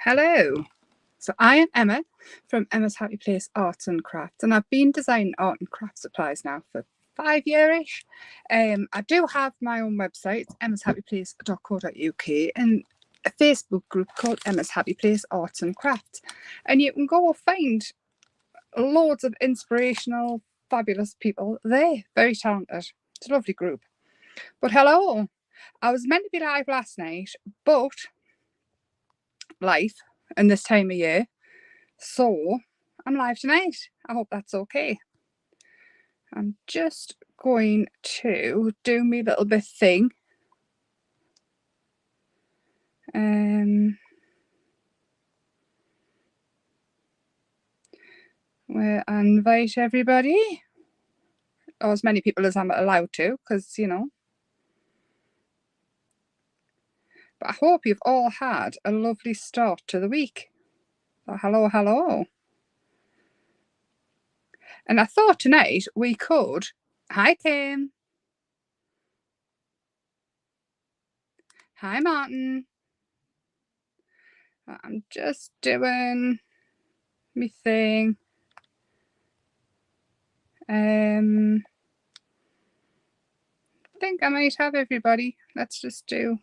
Hello. So I am Emma from Emma's Happy Place Arts and Crafts, and I've been designing art and craft supplies now for 5 years-ish. I do have my own website, emmashappyplace.co.uk, and a Facebook group called Emma's Happy Place Arts and Crafts. And you can go find loads of inspirational, fabulous people there. Very talented. It's a lovely group. But hello, I was meant to be live last night, but life and this time of year, so I'm live tonight. I hope that's okay. I'm just going to do my little bit thing. Where I invite everybody, or as many people as I'm allowed to, because, you know. But I hope you've all had a lovely start to the week. So hello, hello. And I thought tonight we could, hi Kim. Hi Martin. I'm just doing my thing. I think I might have everybody. Let's just do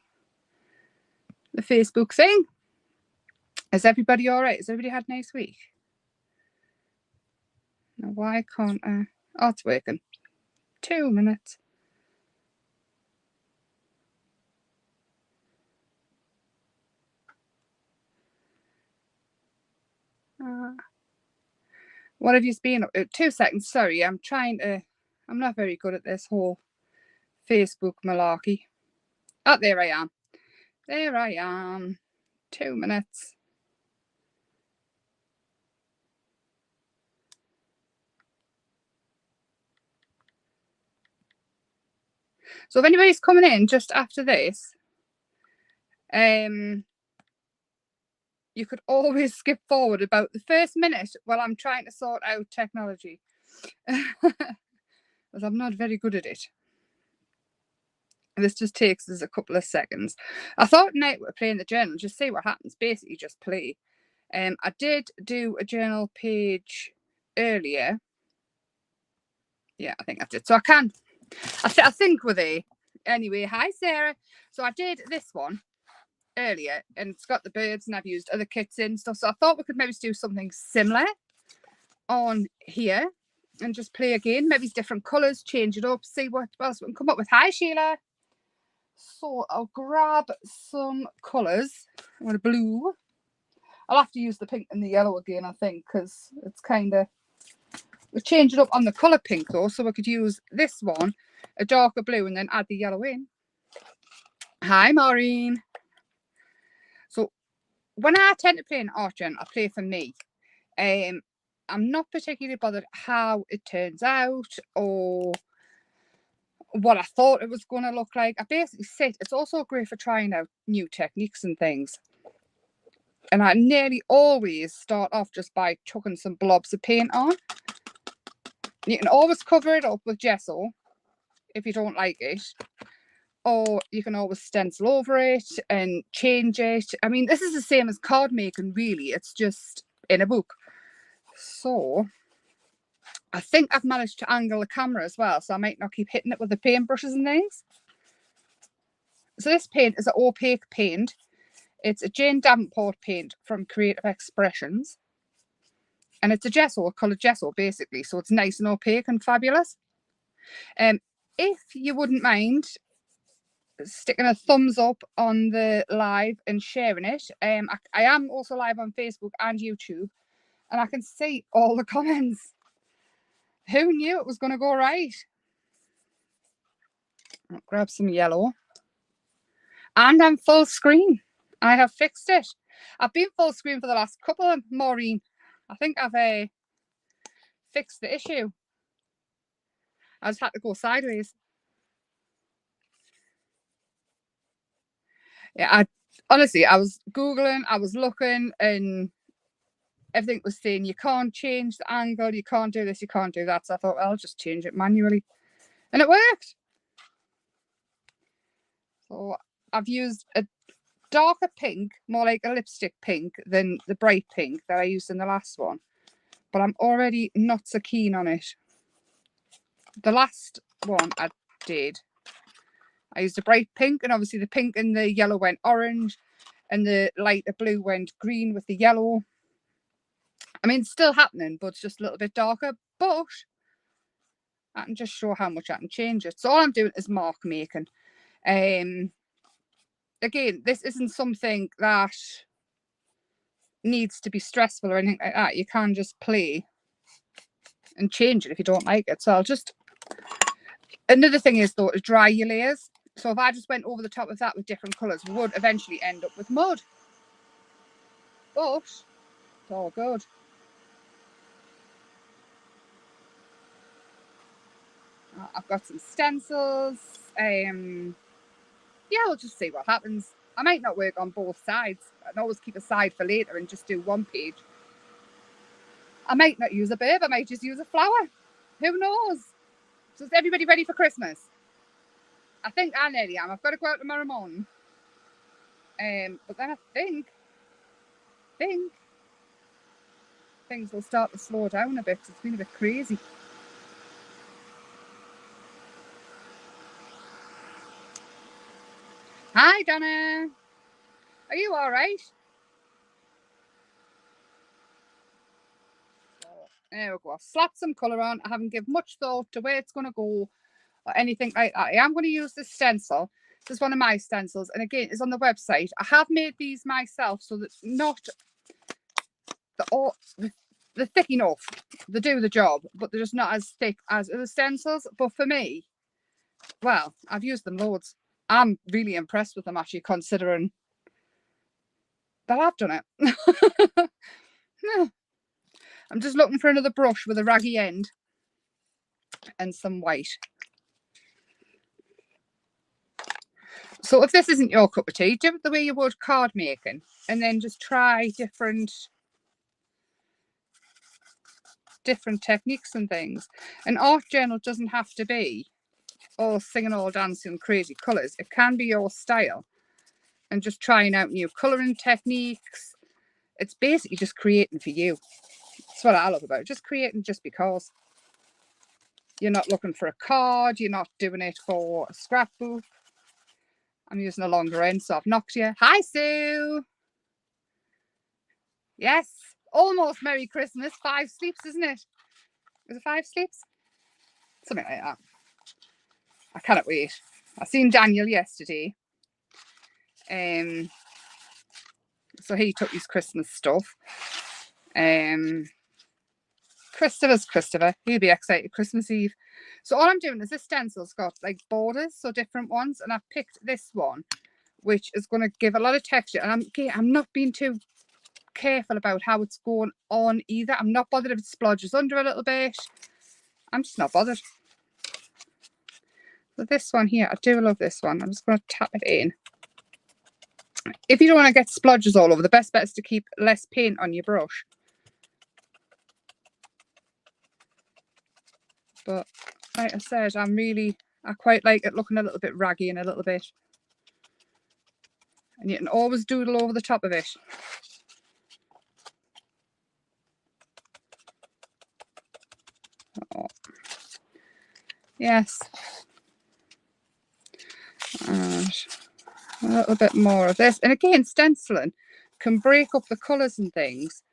the Facebook thing. Is everybody all right? Has everybody had a nice week? Now, why can't I? Oh, it's working. 2 minutes. What have you been up to? 2 seconds. Sorry, I'm not very good at this whole Facebook malarkey. Oh, there I am. There I am. 2 minutes. So if anybody's coming in just after this, you could always skip forward about the first minute while I'm trying to sort out technology. Because I'm not very good at it. This just takes us a couple of seconds. I thought tonight we're playing the journal, just see what happens. Basically, just play. I did do a journal page earlier. Yeah, I think I did. So I can. I think we're there. Anyway, hi Sarah. So I did this one earlier, and it's got the birds, and I've used other kits in stuff. So I thought we could maybe do something similar on here and just play again. Maybe different colours, change it up, see what else we can come up with. Hi Sheila. So I'll grab some colours. I want a blue. I'll have to use the pink and the yellow again, I think, because it's kind of... We'll change it up on the colour pink, though, so we could use this one, a darker blue, and then add the yellow in. Hi, Maureen. So when I tend to play an art journal, I play for me. I'm not particularly bothered how it turns out or what I thought it was going to look like. I basically sit. It's also great for trying out new techniques and things. And I nearly always start off just by chucking some blobs of paint on. You can always cover it up with gesso if you don't like it. Or you can always stencil over it and change it. I mean, this is the same as card making, really. It's just in a book. So I think I've managed to angle the camera as well, so I might not keep hitting it with the paintbrushes and things. So this paint is an opaque paint. It's a Jane Davenport paint from Creative Expressions. And it's a gesso, a coloured gesso, basically. So it's nice and opaque and fabulous. If you wouldn't mind sticking a thumbs up on the live and sharing it. I am also live on Facebook and YouTube, and I can see all the comments. Who knew it was going to go right? I'll grab some yellow. And I'm full screen. I have fixed it. I've been full screen for the last couple of Maureen. I think I've fixed the issue. I just had to go sideways. Yeah, honestly, I was Googling, I was looking, and everything was saying you can't change the angle, you can't do this, you can't do that. So I thought, well, I'll just change it manually. And it worked. So I've used a darker pink, more like a lipstick pink than the bright pink that I used in the last one. But I'm already not so keen on it. The last one I did, I used a bright pink, and obviously the pink and the yellow went orange, and the lighter blue went green with the yellow. I mean, it's still happening, but it's just a little bit darker. But I can just show how much I can change it. So all I'm doing is mark making. Again, this isn't something that needs to be stressful or anything like that. You can just play and change it if you don't like it. So I'll just... Another thing is, though, to dry your layers. So if I just went over the top of that with different colours, we would eventually end up with mud. But it's all good. I've got some stencils. Yeah, we'll just see what happens. I might not work on both sides. I can always keep a side for later and just do one page. I might not use a bib. I might just use a flower. Who knows? So is everybody ready for Christmas? I think I nearly am. I've got to go out tomorrow morning. But then I think things will start to slow down a bit. It's been a bit crazy. Hi, Donna. Are you all right? So, there we go. I've slapped some colour on. I haven't given much thought to where it's going to go or anything like that. I am going to use this stencil. This is one of my stencils. And again, it's on the website. I have made these myself so that not they're thick enough. They do the job, but they're just not as thick as the stencils. But for me, well, I've used them loads. I'm really impressed with them, actually, considering that I've done it. I'm just looking for another brush with a raggy end and some white. So if this isn't your cup of tea, do it the way you would card making, and then just try different techniques and things. An art journal doesn't have to be all singing, all dancing, crazy colours. It can be your style, and just trying out new colouring techniques. It's basically just creating for you. That's what I love about it. Just creating just because. You're not looking for a card. You're not doing it for a scrapbook. I'm using a longer end, so I've knocked you. Hi, Sue. Yes, almost Merry Christmas. 5 sleeps, isn't it? Is it 5 sleeps? Something like that. I cannot wait. I seen Daniel yesterday. So he took his Christmas stuff. Christopher. He'll be excited Christmas Eve. So all I'm doing is this stencil's got like borders, so different ones, and I've picked this one, which is going to give a lot of texture. And I'm not being too careful about how it's going on either. I'm not bothered if it splodges under a little bit. I'm just not bothered. So this one here, I do love this one. I'm just going to tap it in. If you don't want to get splodges all over, the best bet is to keep less paint on your brush. But like I said, I quite like it looking a little bit raggy and a little bit. And you can always doodle over the top of it. Oh. Yes. And a little bit more of this. And again, stenciling can break up the colours and things,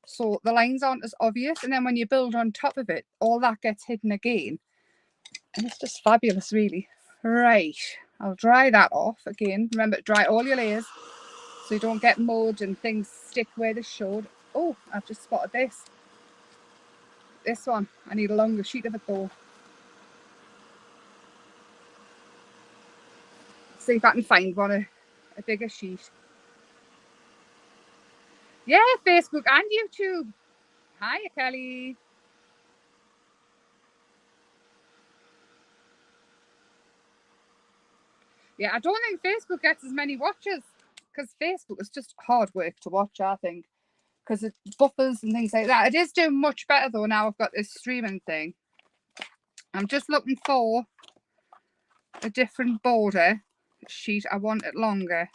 so the lines aren't as obvious. And then when you build on top of it, all that gets hidden again. And it's just fabulous, really. Right. I'll dry that off again. Remember to dry all your layers so you don't get mud and things stick where they should. Oh, I've just spotted this. This one. I need a longer sheet of it though. See if I can find one, a bigger sheet. Yeah, Facebook and YouTube. Hiya, Kelly. Yeah, I don't think Facebook gets as many watches, because Facebook is just hard work to watch, I think, because it buffers and things like that. It is doing much better though now I've got this streaming thing. I'm just looking for a different border sheet. I want it longer.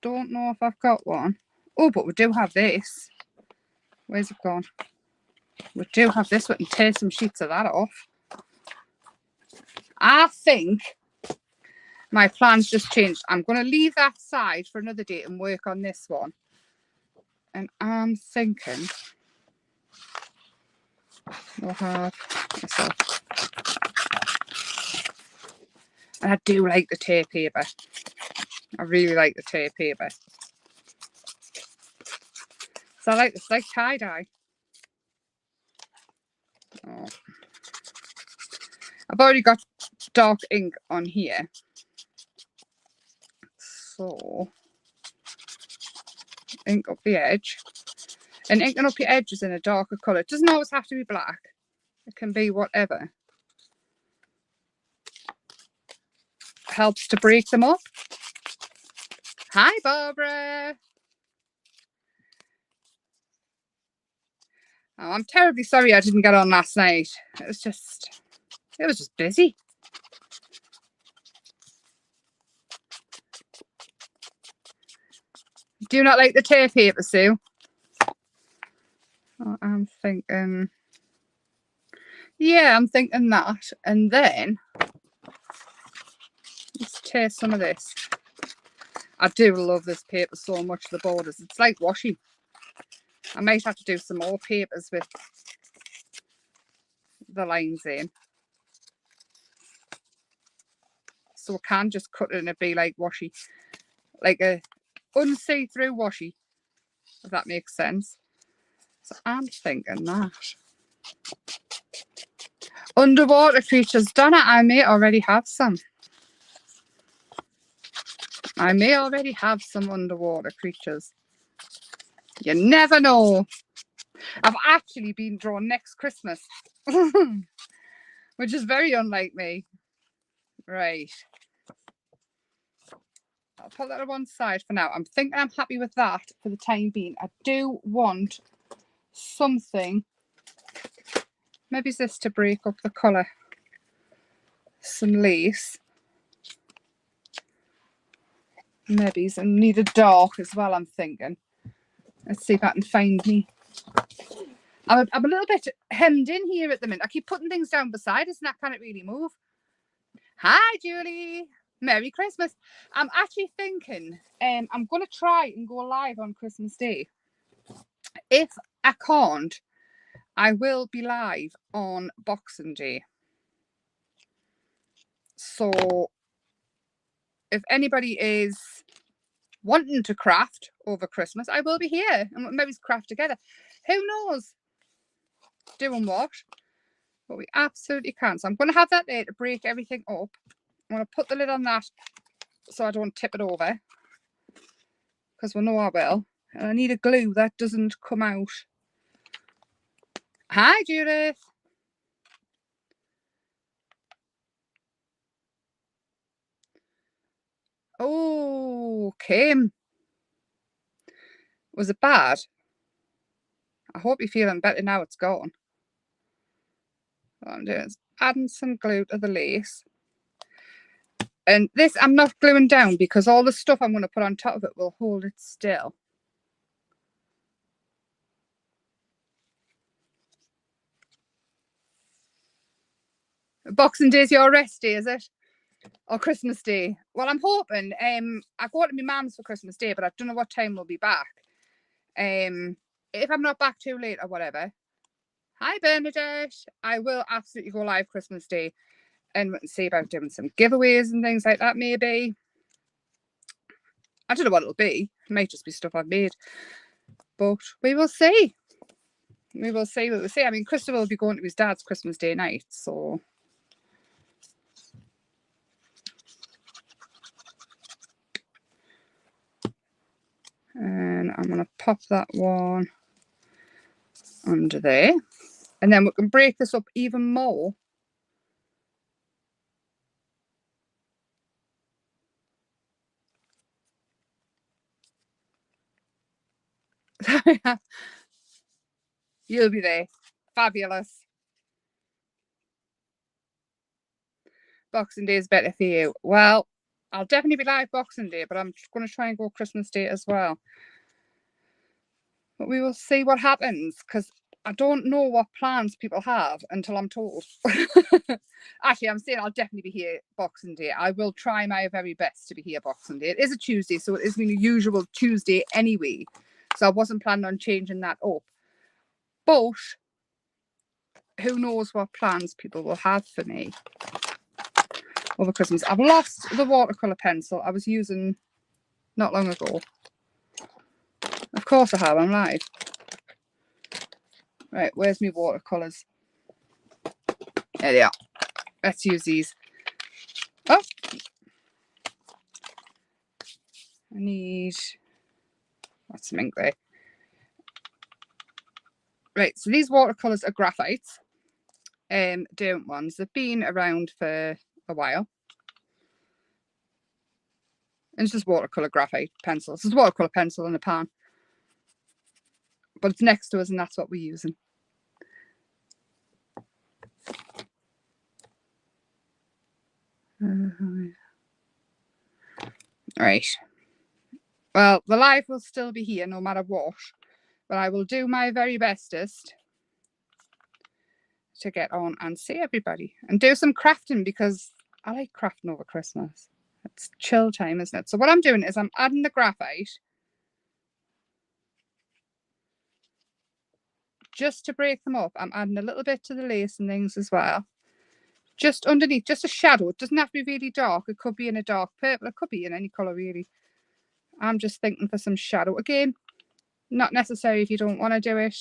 don't know if I've got one. Oh, but we do have this. Where's it gone? We do have this. We can tear some sheets of that off. I think my plan's just changed. I'm going to leave that side for another day and work on this one. And I'm thinking we'll have myself. And I do like the tear paper. I really like the tear paper. So I like this, like tie-dye. Oh. I've already got dark ink on here. So, ink up the edge. And inking up your edges in a darker colour. It doesn't always have to be black. It can be whatever. Helps to break them up. Hi, Barbara. Oh, I'm terribly sorry I didn't get on last night. It was just busy. Do you not like the tear paper, Sue? Oh, I'm thinking, yeah, I'm thinking that. And then, let's tear some of this. I do love this paper so much, the borders. It's like washi. I might have to do some more papers with the lines in. So I can just cut it and it'd be like washi. Like a unsee-through washi, if that makes sense. So I'm thinking that. Underwater creatures. Donna, I may already have some. I may already have some underwater creatures. You never know. I've actually been drawn next Christmas. Which is very unlike me. Right. I'll put that on one side for now. I'm thinking I'm happy with that for the time being. I do want something. Maybe it's this to break up the colour. Some lace. Maybe some need a dark as well, I'm thinking. Let's see if I can find me. I'm a little bit hemmed in here at the minute. I keep putting things down beside us and I can't really move. Hi, Julie. Merry Christmas. I'm actually thinking I'm going to try and go live on Christmas Day. If I can't, I will be live on Boxing Day. So if anybody is wanting to craft over Christmas, I will be here and maybe craft together. Who knows doing what? But we absolutely can. So I'm going to have that there to break everything up. I'm going to put the lid on that so I don't tip it over. Because we know I will. And I need a glue that doesn't come out. Hi, Judith. Oh, Kim. Was it bad? I hope you're feeling better now it's gone. What I'm doing is adding some glue to the lace. And this I'm not gluing down because all the stuff I'm going to put on top of it will hold it still. Boxing Day's your rest day, is it? Or Christmas Day? Well, I'm hoping. I go to my mum's for Christmas Day, but I don't know what time we'll be back. If I'm not back too late or whatever. Hi, Bernadette. I will absolutely go live Christmas Day and see about doing some giveaways and things like that, maybe. I don't know what it'll be. It might just be stuff I've made. But we will see. We will see what we see. I mean, Christopher will be going to his dad's Christmas Day night, so. And I'm going to pop that one under there. And then we can break this up even more. You'll be there. Fabulous. Boxing Day is better for you. Well, I'll definitely be live Boxing Day, but I'm going to try and go Christmas Day as well. But we will see what happens, because I don't know what plans people have until I'm told. Actually, I'm saying I'll definitely be here Boxing Day. I will try my very best to be here Boxing Day. It is a Tuesday, so it isn't a usual Tuesday anyway. So I wasn't planning on changing that up. But who knows what plans people will have for me over Christmas. I've lost the watercolour pencil I was using not long ago. Of course I have, I'm live. Right, where's my watercolours? There they are. Let's use these. Oh! I need... What's some ink there? Right, so these watercolours are graphites. Different ones. They've been around for a while. And it's just watercolour graphite pencils. It's a watercolour pencil in a pan. But it's next to us and that's what we're using. Right. Well, the live will still be here no matter what. But I will do my very bestest to get on and see everybody. And do some crafting, because I like crafting over Christmas. It's chill time, isn't it? So what I'm doing is I'm adding the graphite just to break them up. I'm adding a little bit to the lace and things as well. Just underneath, just a shadow. It doesn't have to be really dark. It could be in a dark purple. It could be in any colour, really. I'm just thinking for some shadow. Again, not necessary if you don't want to do it.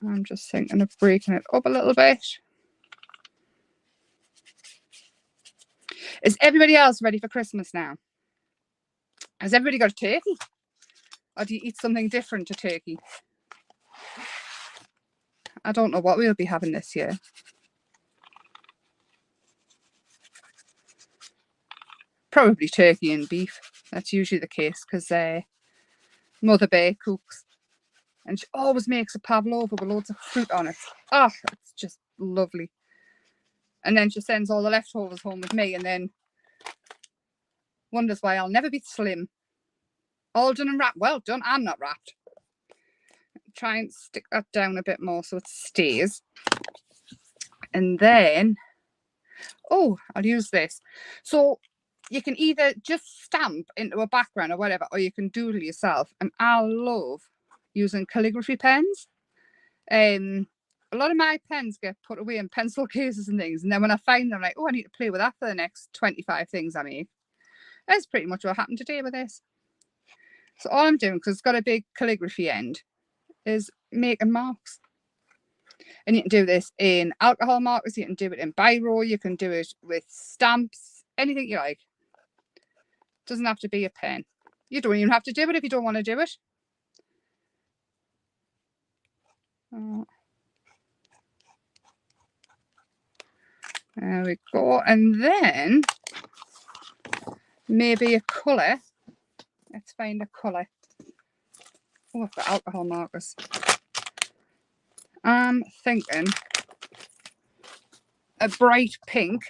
I'm just thinking of breaking it up a little bit. Is everybody else ready for Christmas now? Has everybody got a turkey? Or do you eat something different to turkey? I don't know what we'll be having this year. Probably turkey and beef. That's usually the case, because Mother Bear cooks. And she always makes a pavlova with loads of fruit on it. Oh, it's just lovely. And then she sends all the leftovers home with me and then wonders why I'll never be slim. All done and wrapped. Well done. I'm not wrapped. Try and stick that down a bit more so it stays. And then, oh, I'll use this. So you can either just stamp into a background or whatever, or you can doodle yourself. And I love using calligraphy pens. A lot of my pens get put away in pencil cases and things, and then when I find them, I'm like, oh, I need to play with that for the next 25 things I make. That's pretty much what happened today with this. So all I'm doing, because it's got a big calligraphy end, is making marks. And you can do this in alcohol markers, you can do it in biro, you can do it with stamps, anything you like. Doesn't have to be a pen. You don't even have to do it if you don't want to do it. There we go. And then maybe a colour. Let's find a colour. Oh, I've got alcohol markers. I'm thinking a bright pink.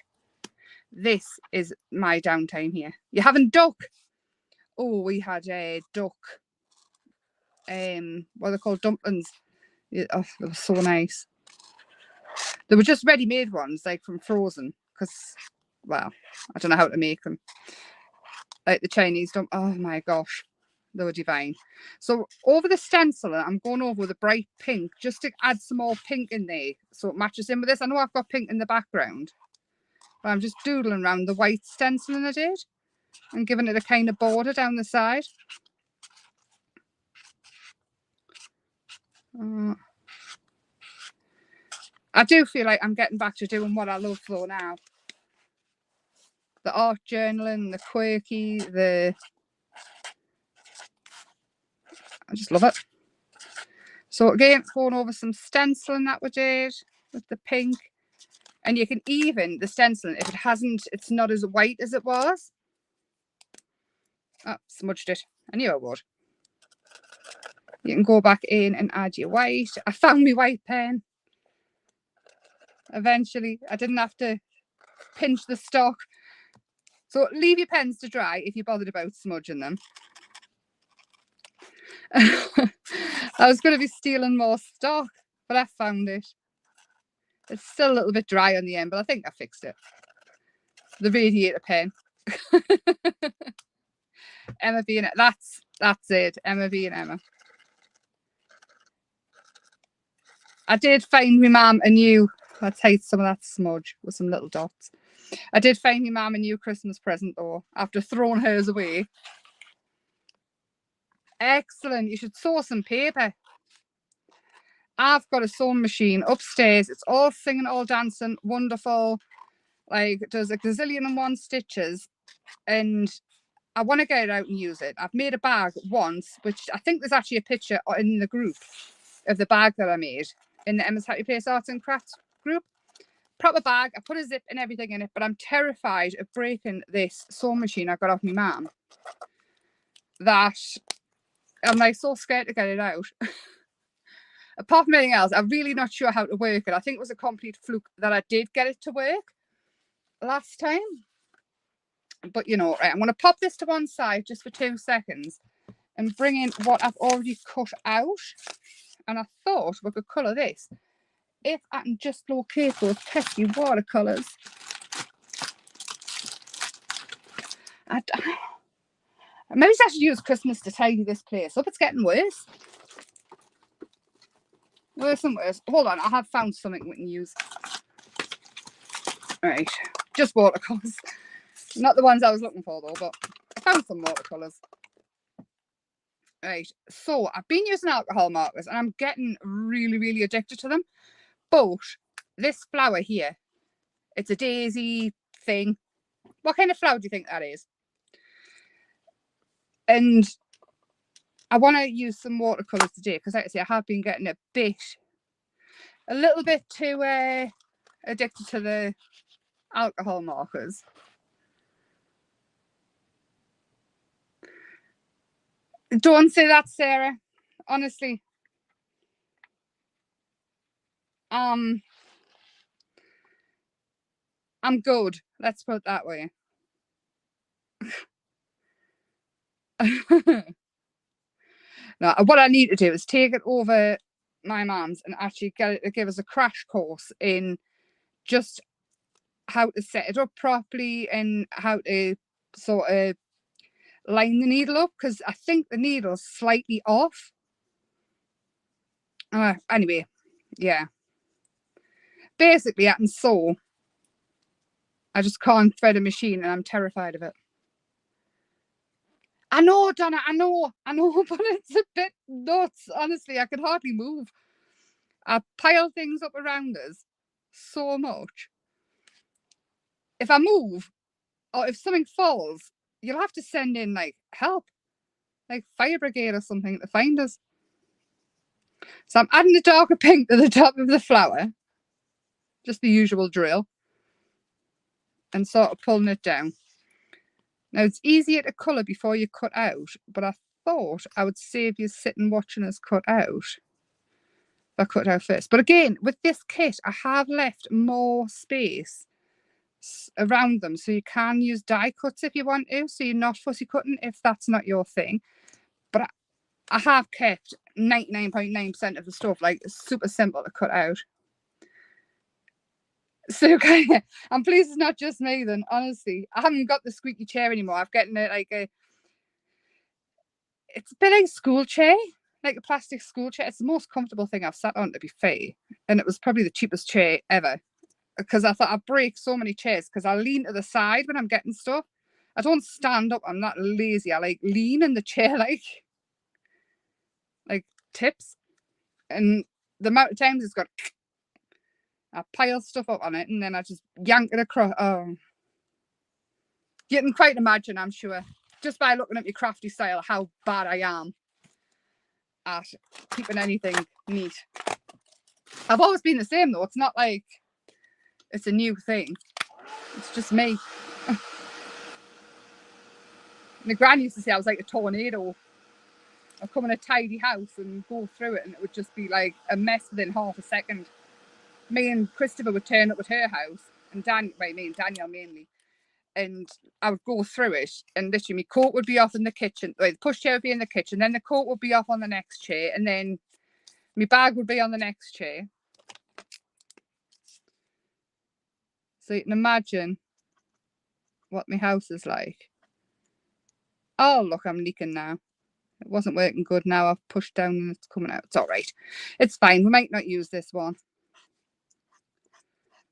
This is my downtime here. You having duck? Oh, we had a duck. What are they called? Dumplings. Yeah, oh, they were so nice. They were just ready-made ones, like from frozen. Because, well, I don't know how to make them. Like the Chinese dump. Oh my gosh, they were divine. So over the stencil, I'm going over with a bright pink just to add some more pink in there so it matches in with this. I know I've got pink in the background, but I'm just doodling around the white stenciling I did and giving it a kind of border down the side. I do feel like I'm getting back to doing what I love though now. The art journaling, the quirky, I just love it. So again, going over some stenciling that we did with the pink. And you can even, the stenciling, if it hasn't, it's not as white as it was. Oh, smudged it. I knew I would. You can go back in and add your white. I found my white pen. Eventually, I didn't have to pinch the stock. So leave your pens to dry if you're bothered about smudging them. I was going to be stealing more stock, but I found it. It's still a little bit dry on the end, but I think I fixed it. The radiator pen. Emma being it. That's it. Emma being Emma. I did find my mum a new, let's hide some of that smudge with some little dots. I did find my mum a new Christmas present though, after throwing hers away. Excellent. You should sew some paper. I've got a sewing machine upstairs. It's all singing, all dancing, wonderful. Like, it does a gazillion and one stitches. And I want to get it out and use it. I've made a bag once, which I think there's actually a picture in the group of the bag that I made in the Emma's Happy Place Arts and Crafts group. Proper bag. I put a zip and everything in it, but I'm terrified of breaking this sewing machine I got off my mum. That I'm like so scared to get it out. Apart from anything else, I'm really not sure how to work it. I think it was a complete fluke that I did get it to work last time. But you know, right, I'm going to pop this to one side just for 2 seconds and bring in what I've already cut out. And I thought we could colour this. If I can just locate those pesky watercolours. Maybe I should use Christmas to tidy this place up. It's getting worse. Worse and worse. Hold on, I have found something we can use. Right, just watercolours. Not the ones I was looking for though, but I found some watercolours. Right, so I've been using alcohol markers and I'm getting really, really addicted to them. But this flower here, it's a daisy thing. What kind of flower do you think that is? And I want to use some watercolours today because, like I say, I have been getting a little bit too addicted to the alcohol markers. Don't say that, Sarah. Honestly. I'm good. Let's put it that way. Now, what I need to do is take it over my mum's and actually get it to give us a crash course in just how to set it up properly and how to sort of line the needle up, because I think the needle's slightly off. Anyway, yeah. Basically, I can sew. I just can't thread a machine and I'm terrified of it. I know, Donna, I know, but it's a bit nuts. Honestly, I could hardly move. I pile things up around us so much. If I move or if something falls, you'll have to send in like help, like fire brigade or something to find us. So I'm adding the darker pink to the top of the flower, just the usual drill, and sort of pulling it down. Now it's easier to colour before you cut out, but I thought I would save you sitting watching us cut out. I cut out first. But again, with this kit, I have left more space around them, so you can use die cuts if you want to, so you're not fussy cutting if that's not your thing. But I have kept 99.9% of the stuff like super simple to cut out. So I'm pleased it's not just me then, honestly. I haven't got the squeaky chair anymore. I've gotten it like it's a bit like a school chair, like a plastic school chair. It's the most comfortable thing I've sat on, to be fair. And it was probably the cheapest chair ever, because I thought I'd break so many chairs because I lean to the side when I'm getting stuff. I don't stand up. I'm not lazy. I like lean in the chair like tips. And the amount of times it's got, I pile stuff up on it and then I just yank it across. Oh, you can quite imagine, I'm sure, just by looking at my crafty style, how bad I am at keeping anything neat. I've always been the same though. It's not like it's a new thing. It's just me. My gran used to say I was like a tornado. I'd come in a tidy house and go through it and it would just be like a mess within half a second. Me and Christopher would turn up at her house, and me and Daniel mainly, and I would go through it, and literally my coat would be off in the kitchen. Wait, the pushchair would be in the kitchen, then the coat would be off on the next chair, and then my bag would be on the next chair. So you can imagine what my house is like. Oh, look, I'm leaking now. It wasn't working good. Now I've pushed down and it's coming out. It's all right. It's fine. We might not use this one.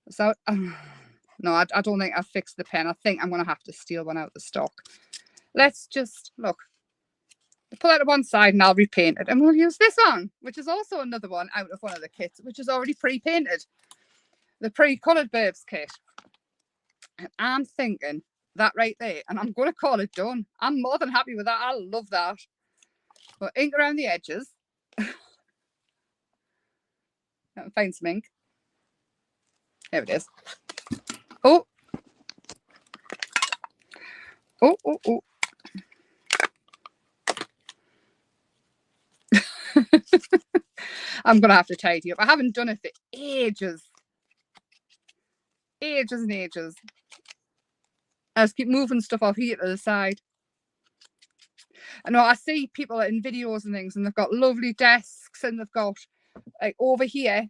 So, no, I don't think I've fixed the pen. I think I'm going to have to steal one out of the stock. Let's just, look. Pull it to one side and I'll repaint it. And we'll use this one, which is also another one out of one of the kits, which is already pre-painted. The pre-coloured Burbs kit. And I'm thinking that right there, and I'm going to call it done. I'm more than happy with that. I love that. But ink around the edges. Find some ink. There it is. Oh. Oh, oh, oh. I'm going to have to tidy up. I haven't done it for ages. Ages and ages. I just keep moving stuff off here to the side. I know I see people in videos and things, and they've got lovely desks, and they've got, like, over here,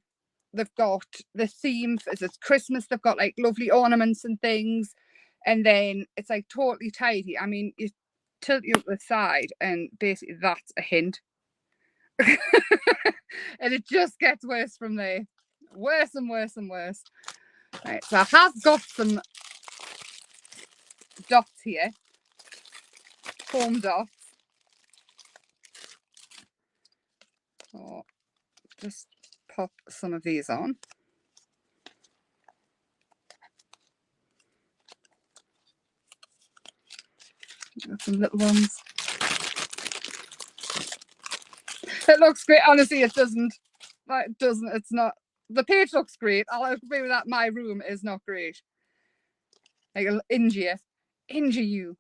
they've got the theme, as it's Christmas, they've got, like, lovely ornaments and things, and then it's, like, totally tidy. I mean, you tilt you up the side, and basically that's a hint. And it just gets worse from there. Worse and worse and worse. Right, so I have got some dots here. Foam dots. So just pop some of these on. Got some little ones. It looks great. Honestly, it doesn't. It doesn't. It's not. The page looks great. I'll agree with that. My room is not great. Like, injure you.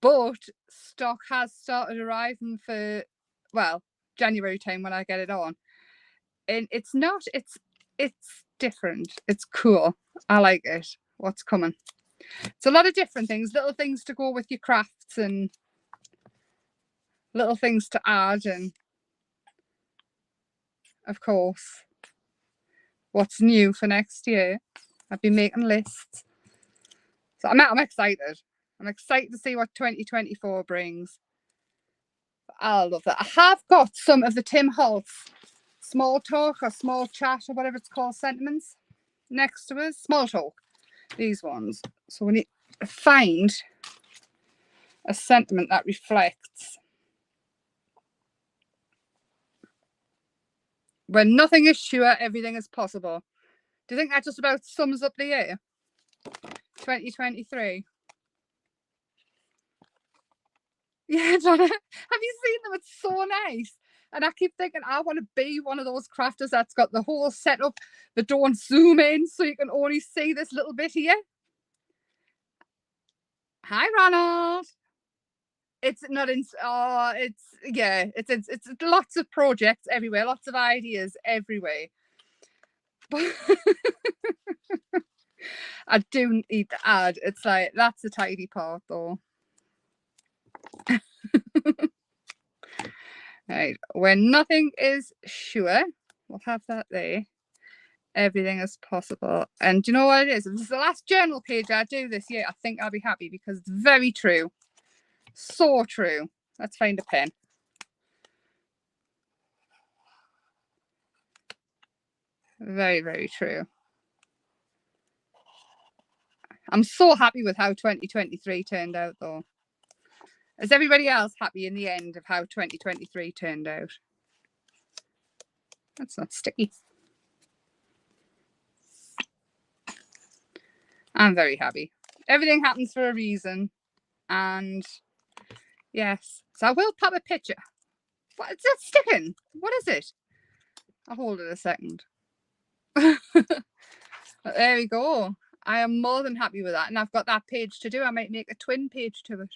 But stock has started arriving for, well, January time when I get it on. And it's not, it's different. It's cool. I like it. What's coming? It's a lot of different things, little things to go with your crafts and little things to add, and of course, what's new for next year. I've been making lists. So I'm excited. I'm excited to see what 2024 brings. I love that. I have got some of the Tim Holtz small talk or small chat or whatever it's called sentiments next to us. Small talk. These ones. So we need to find a sentiment that reflects when nothing is sure, everything is possible. Do you think that just about sums up the year? 2023. Yeah, Donna, have you seen them? It's so nice. And I keep thinking, I want to be one of those crafters that's got the whole setup that don't zoom in so you can only see this little bit here. Hi, Ronald. It's not in, oh, it's, yeah, it's lots of projects everywhere, lots of ideas everywhere. But I do need to add, it's like, that's the tidy part though. Right, when nothing is sure, we'll have that there. Everything is possible. And do you know what it is? If this is the last journal page I do this year, I think I'll be happy because it's very true. So true. Let's find a pen. Very, very true. I'm so happy with how 2023 turned out though. Is everybody else happy in the end of how 2023 turned out? That's not sticky. I'm very happy. Everything happens for a reason. And yes, so I will pop a picture. What is that sticking? What is it? I'll hold it a second. There we go. I am more than happy with that. And I've got that page to do. I might make a twin page to it.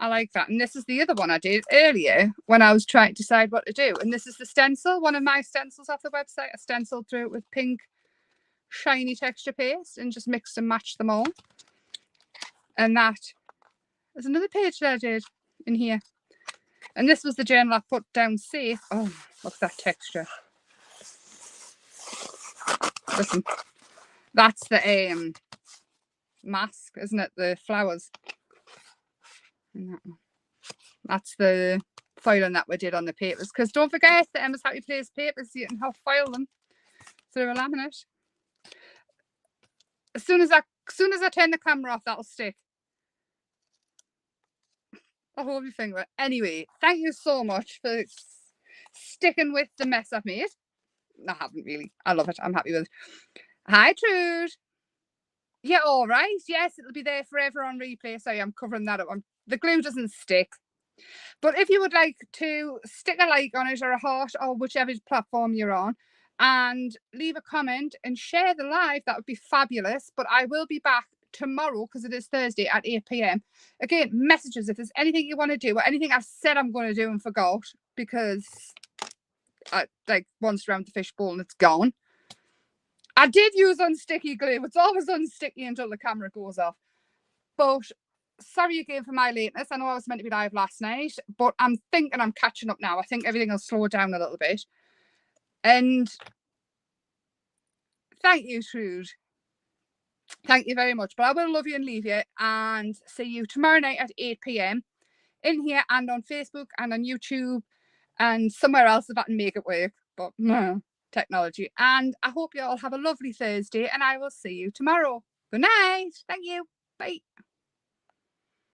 I like that. And this is the other one I did earlier when I was trying to decide what to do. And this is the stencil, one of my stencils off the website. I stenciled through it with pink shiny texture paste and just mix and match them all. And that is another page that I did in here. And this was the journal I put down safe. Oh, look at that texture. Listen, that's the mask, isn't it? The flowers. And that one. That's the foiling that we did on the papers. Because don't forget the Emma's Happy Place papers, you can foil them through a laminate. As soon as I turn the camera off, that'll stick. I'll hold your finger. Anyway, thank you so much for sticking with the mess I've made. I haven't really. I love it. I'm happy with it. Hi, Trude. Yeah, all right. Yes, it'll be there forever on replay. Sorry, I'm covering that up. The glue doesn't stick. But if you would like to stick a like on it or a heart or whichever platform you're on and leave a comment and share the live, that would be fabulous. But I will be back tomorrow because it is Thursday at 8 p.m. Again, messages if there's anything you want to do or anything I've said I'm going to do and forgot because I once around the fishbowl and it's gone. I did use unsticky glue. It's always unsticky until the camera goes off. But sorry again for my lateness. I know I was meant to be live last night, but I'm thinking I'm catching up now. I think everything will slow down a little bit. And thank you, Trude. Thank you very much. But I will love you and leave you and see you tomorrow night at 8 p.m. in here and on Facebook and on YouTube and somewhere else if I can make it work. But technology. And I hope you all have a lovely Thursday and I will see you tomorrow. Good night. Thank you. Bye.